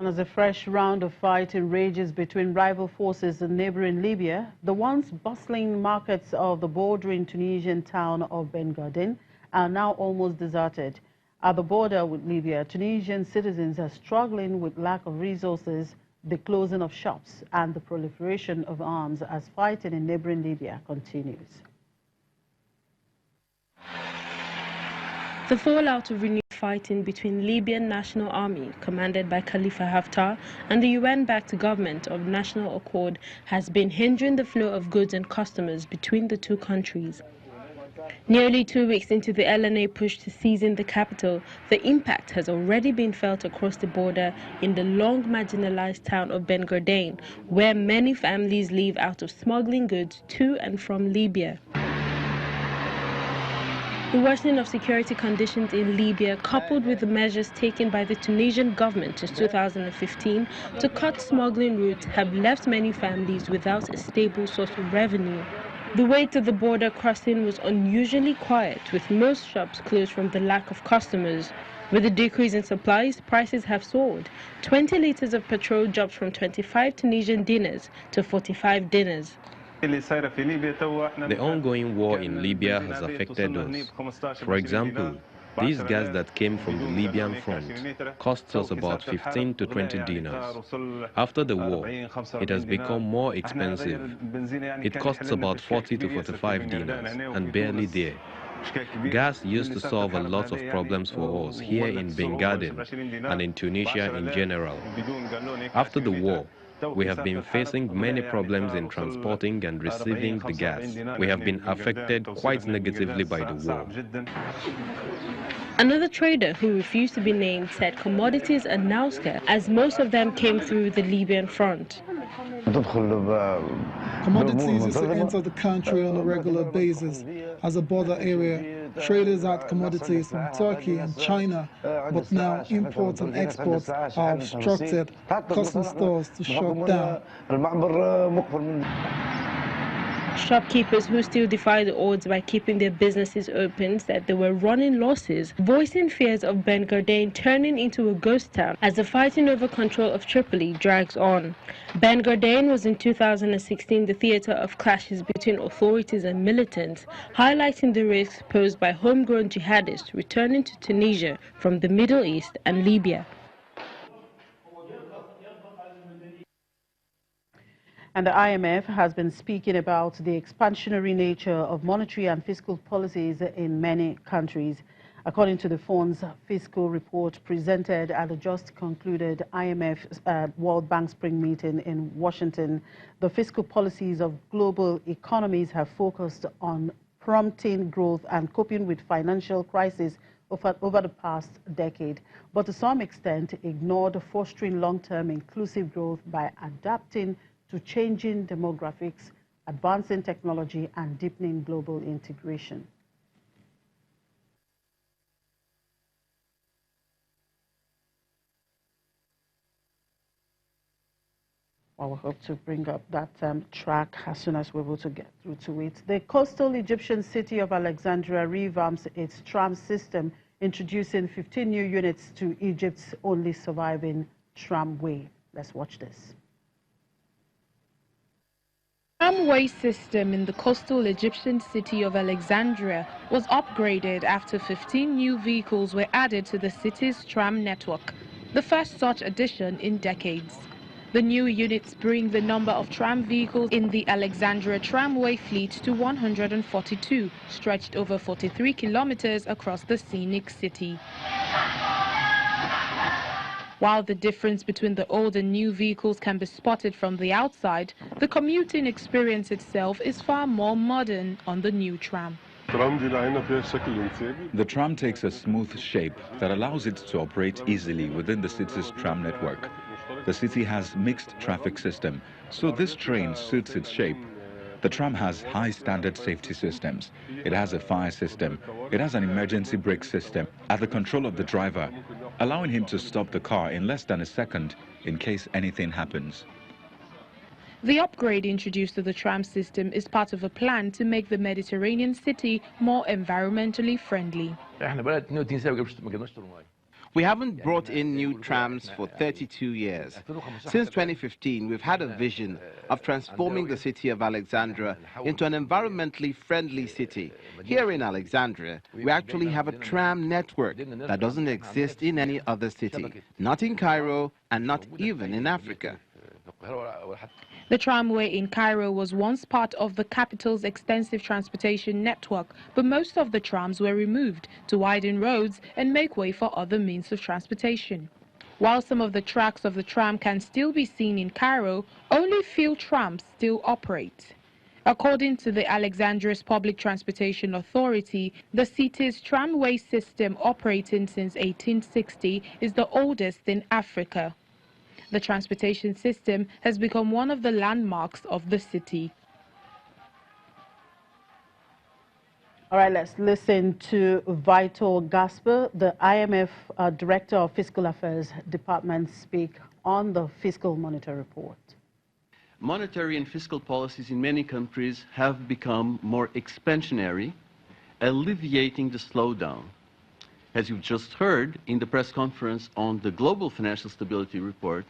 As a fresh round of fighting rages between rival forces in neighboring Libya, the once bustling markets of the bordering Tunisian town of Ben Garden are now almost deserted. At the border with Libya, Tunisian citizens are struggling with lack of resources, the closing of shops, and the proliferation of arms as fighting in neighboring Libya continues. The fallout of renewed fighting between Libyan National Army, commanded by Khalifa Haftar, and the UN-backed government of National Accord has been hindering the flow of goods and customers between the two countries. Nearly 2 weeks into the LNA push to seize in the capital, the impact has already been felt across the border in the long marginalized town of Ben Garden, where many families live out of smuggling goods to and from Libya. The worsening of security conditions in Libya, coupled with the measures taken by the Tunisian government since 2015 to cut smuggling routes, have left many families without a stable source of revenue. The way to the border crossing was unusually quiet, with most shops closed from the lack of customers. With the decrease in supplies, prices have soared. 20 liters of petrol dropped from 25 Tunisian dinars to 45 dinars. The ongoing war in Libya has affected us. For example, this gas that came from the Libyan front costs us about 15 to 20 dinars. After the war, it has become more expensive. It costs about 40 to 45 dinars, and barely there. Gas used to solve a lot of problems for us here in Ben Garden and in Tunisia in general. After the war, we have been facing many problems in transporting and receiving the gas. We have been affected quite negatively by the war. Another trader who refused to be named said commodities are now scarce, as most of them came through the Libyan front. Commodities used to enter the country on a regular basis. As a border area, traders had commodities from Turkey and China, but now imports and exports are obstructed, causing stores to shut down. Shopkeepers who still defy the odds by keeping their businesses open said they were running losses, voicing fears of Ben Garden turning into a ghost town as the fighting over control of Tripoli drags on. Ben Garden was in 2016 the theater of clashes between authorities and militants, highlighting the risks posed by homegrown jihadists returning to Tunisia from the Middle East and Libya. And the IMF has been speaking about the expansionary nature of monetary and fiscal policies in many countries. According to the fund's fiscal report presented at the just concluded IMF World Bank Spring meeting in Washington, the fiscal policies of global economies have focused on prompting growth and coping with financial crisis over the past decade, but to some extent ignored fostering long-term inclusive growth by adapting to changing demographics, advancing technology, and deepening global integration. Well, we hope to bring up that track as soon as we're able to get through to it. The coastal Egyptian city of Alexandria revamps its tram system, introducing 15 new units to Egypt's only surviving tramway. Let's watch this. Tramway system in the coastal Egyptian city of Alexandria was upgraded after 15 new vehicles were added to the city's tram network, the first such addition in decades. The new units bring the number of tram vehicles in the Alexandria tramway fleet to 142, stretched over 43 kilometers across the scenic city. While the difference between the old and new vehicles can be spotted from the outside, the commuting experience itself is far more modern on the new tram. The tram takes a smooth shape that allows it to operate easily within the city's tram network. The city has mixed traffic system, so this train suits its shape. The tram has high standard safety systems. It has a fire system. It has an emergency brake system at the control of the driver, allowing him to stop the car in less than a second in case anything happens. The upgrade introduced to the tram system is part of a plan to make the Mediterranean city more environmentally friendly. We haven't brought in new trams for 32 years. Since 2015, we've had a vision of transforming the city of Alexandria into an environmentally friendly city. Here in Alexandria, we actually have a tram network that doesn't exist in any other city, not in Cairo and not even in Africa. The tramway in Cairo was once part of the capital's extensive transportation network, but most of the trams were removed to widen roads and make way for other means of transportation. While some of the tracks of the tram can still be seen in Cairo, only few trams still operate. According to the Alexandria's Public Transportation Authority, the city's tramway system, operating since 1860, is the oldest in Africa. The transportation system has become one of the landmarks of the city. All right, let's listen to Vital Gasper, the IMF Director of Fiscal Affairs Department, speak on the Fiscal Monitor Report. Monetary and fiscal policies in many countries have become more expansionary, alleviating the slowdown. As you've just heard in the press conference on the Global Financial Stability Report,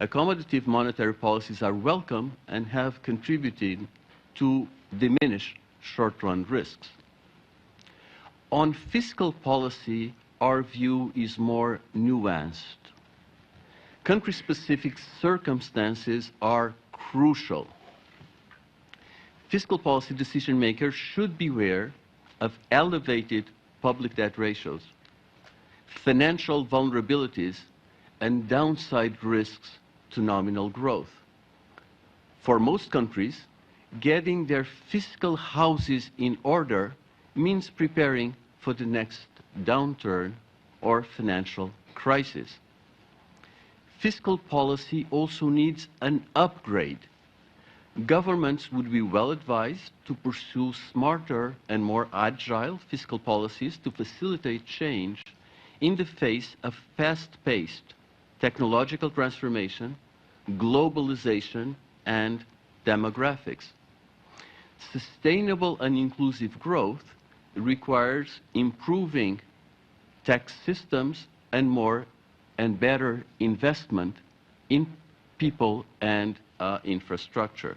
accommodative monetary policies are welcome and have contributed to diminish short-run risks. On fiscal policy, our view is more nuanced. Country-specific circumstances are crucial. Fiscal policy decision-makers should beware of elevated public debt ratios, financial vulnerabilities, and downside risks to nominal growth. For most countries, getting their fiscal houses in order means preparing for the next downturn or financial crisis. Fiscal policy also needs an upgrade. Governments would be well advised to pursue smarter and more agile fiscal policies to facilitate change in the face of fast-paced technological transformation, globalization, and demographics. Sustainable and inclusive growth requires improving tax systems and more and better investment in people and infrastructure.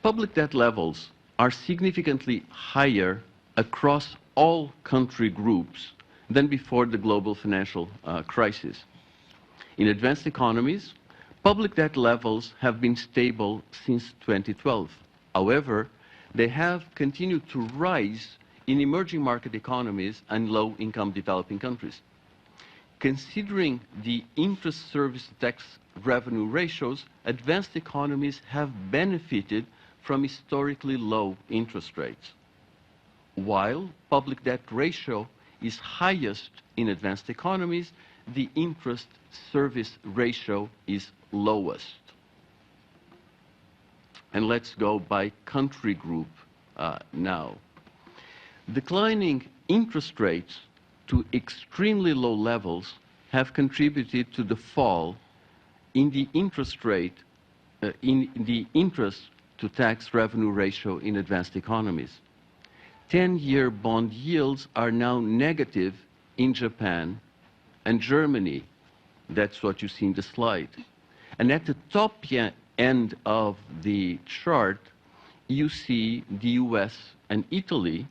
Public debt levels are significantly higher across all country groups than before the global financial crisis. In advanced economies, public debt levels have been stable since 2012. However, they have continued to rise in emerging market economies and low-income developing countries. Considering the interest service tax revenue ratios, advanced economies have benefited from historically low interest rates, while public debt ratio is highest in advanced economies, the interest service ratio is lowest. And let's go by country group now. Declining interest rates to extremely low levels have contributed to the fall in the interest rate, in the interest to tax revenue ratio in advanced economies. 10-year bond yields are now negative in Japan and Germany. That's what you see in the slide. And at the top end of the chart, you see the US and Italy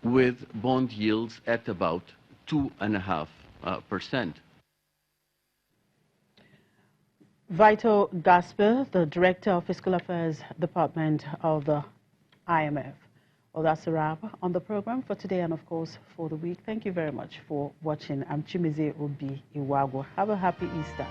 with bond yields at about 2.5%. Vital Gasper, the Director of Fiscal Affairs Department of the IMF. Well, that's a wrap on the program for today and, of course, for the week. Thank you very much for watching. I'm Chimize Obi Iwago. Have a happy Easter.